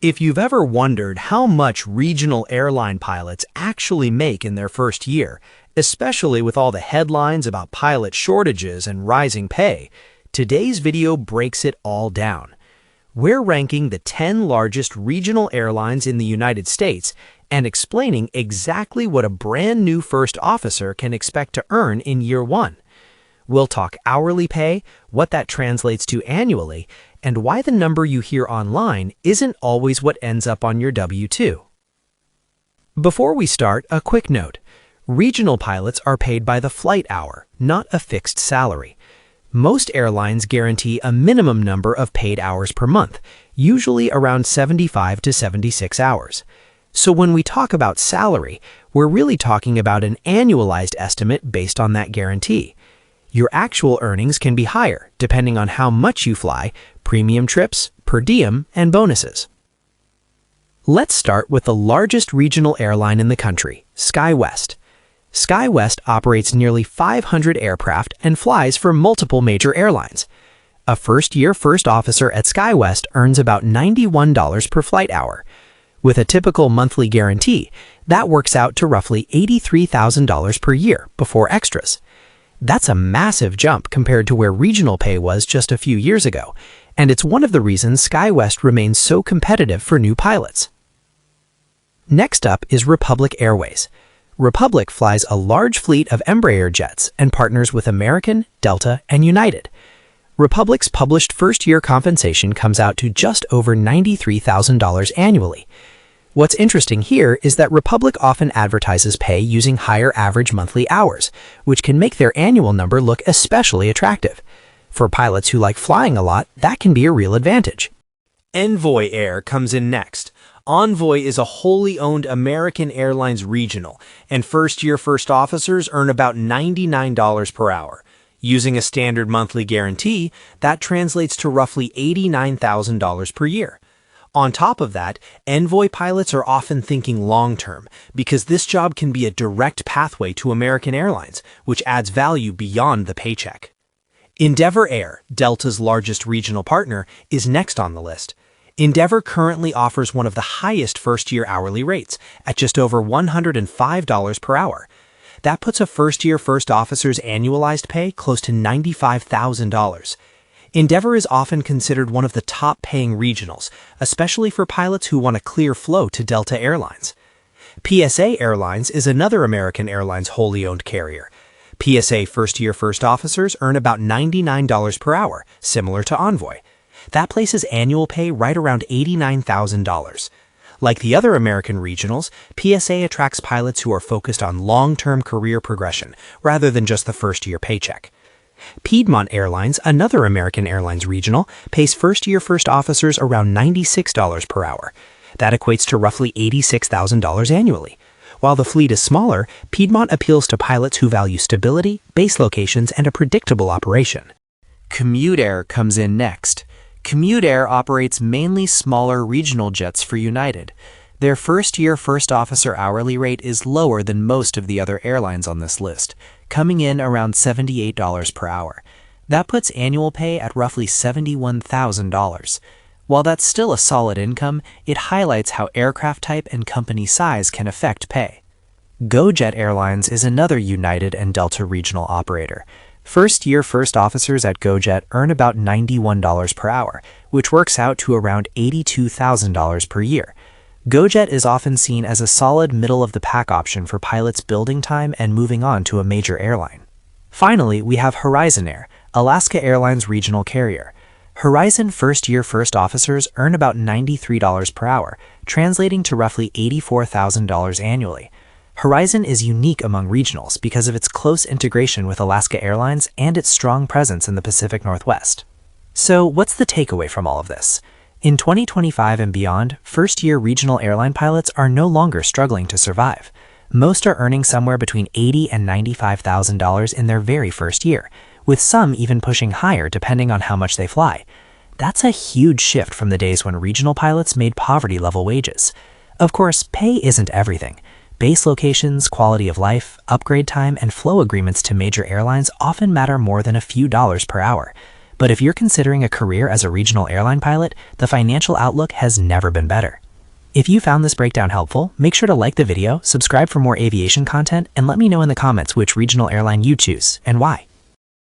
If you've ever wondered how much regional airline pilots actually make in their first year, especially with all the headlines about pilot shortages and rising pay, today's video breaks it all down. We're ranking the 10 largest regional airlines in the United States and explaining exactly what a brand new first officer can expect to earn in year one. We'll talk hourly pay, what that translates to annually, and why the number you hear online isn't always what ends up on your W-2. Before we start, a quick note. Regional pilots are paid by the flight hour, not a fixed salary. Most airlines guarantee a minimum number of paid hours per month, usually around 75 to 76 hours. So when we talk about salary, we're really talking about an annualized estimate based on that guarantee. Your actual earnings can be higher, depending on how much you fly, premium trips, per diem, and bonuses. Let's start with the largest regional airline in the country, SkyWest. SkyWest operates nearly 500 aircraft and flies for multiple major airlines. A first-year first officer at SkyWest earns about $91 per flight hour. With a typical monthly guarantee, that works out to roughly $83,000 per year before extras. That's a massive jump compared to where regional pay was just a few years ago, and it's one of the reasons SkyWest remains so competitive for new pilots. Next up is Republic Airways. Republic flies a large fleet of Embraer jets and partners with American, Delta, and United. Republic's published first-year compensation comes out to just over $93,000 annually. What's interesting here is that Republic often advertises pay using higher average monthly hours, which can make their annual number look especially attractive. For pilots who like flying a lot, that can be a real advantage. Envoy Air comes in next. Envoy is a wholly owned American Airlines regional, and first-year first officers earn about $99 per hour. Using a standard monthly guarantee, that translates to roughly $89,000 per year. On top of that, Envoy pilots are often thinking long-term because this job can be a direct pathway to American Airlines, which adds value beyond the paycheck. Endeavor Air, Delta's largest regional partner, is next on the list. Endeavor currently offers one of the highest first-year hourly rates at just over $105 per hour. That puts a first-year first officer's annualized pay close to $95,000. Endeavor is often considered one of the top-paying regionals, especially for pilots who want a clear flow to Delta Airlines. PSA Airlines is another American Airlines wholly owned carrier. PSA first-year first officers earn about $99 per hour, similar to Envoy. That places annual pay right around $89,000. Like the other American regionals, PSA attracts pilots who are focused on long-term career progression rather than just the first-year paycheck. Piedmont Airlines, another American Airlines regional, pays first-year first officers around $96 per hour. That equates to roughly $86,000 annually. While the fleet is smaller, Piedmont appeals to pilots who value stability, base locations, and a predictable operation. CommuteAir comes in next. CommuteAir operates mainly smaller regional jets for United. Their first-year first officer hourly rate is lower than most of the other airlines on this list, coming in around $78 per hour. That puts annual pay at roughly $71,000. While that's still a solid income, it highlights how aircraft type and company size can affect pay. GoJet Airlines is another United and Delta regional operator. First-year first officers at GoJet earn about $91 per hour, which works out to around $82,000 per year. GoJet is often seen as a solid middle-of-the-pack option for pilots building time and moving on to a major airline. Finally, we have Horizon Air, Alaska Airlines regional carrier. Horizon first-year first officers earn about $93 per hour, translating to roughly $84,000 annually. Horizon is unique among regionals because of its close integration with Alaska Airlines and its strong presence in the Pacific Northwest. So, what's the takeaway from all of this? In 2025 and beyond, first-year regional airline pilots are no longer struggling to survive. Most are earning somewhere between $80,000 and $95,000 in their very first year, with some even pushing higher depending on how much they fly. That's a huge shift from the days when regional pilots made poverty-level wages. Of course, pay isn't everything. Base locations, quality of life, upgrade time, and flow agreements to major airlines often matter more than a few dollars per hour. But if you're considering a career as a regional airline pilot, the financial outlook has never been better. If you found this breakdown helpful, make sure to like the video, subscribe for more aviation content, and let me know in the comments which regional airline you choose and why.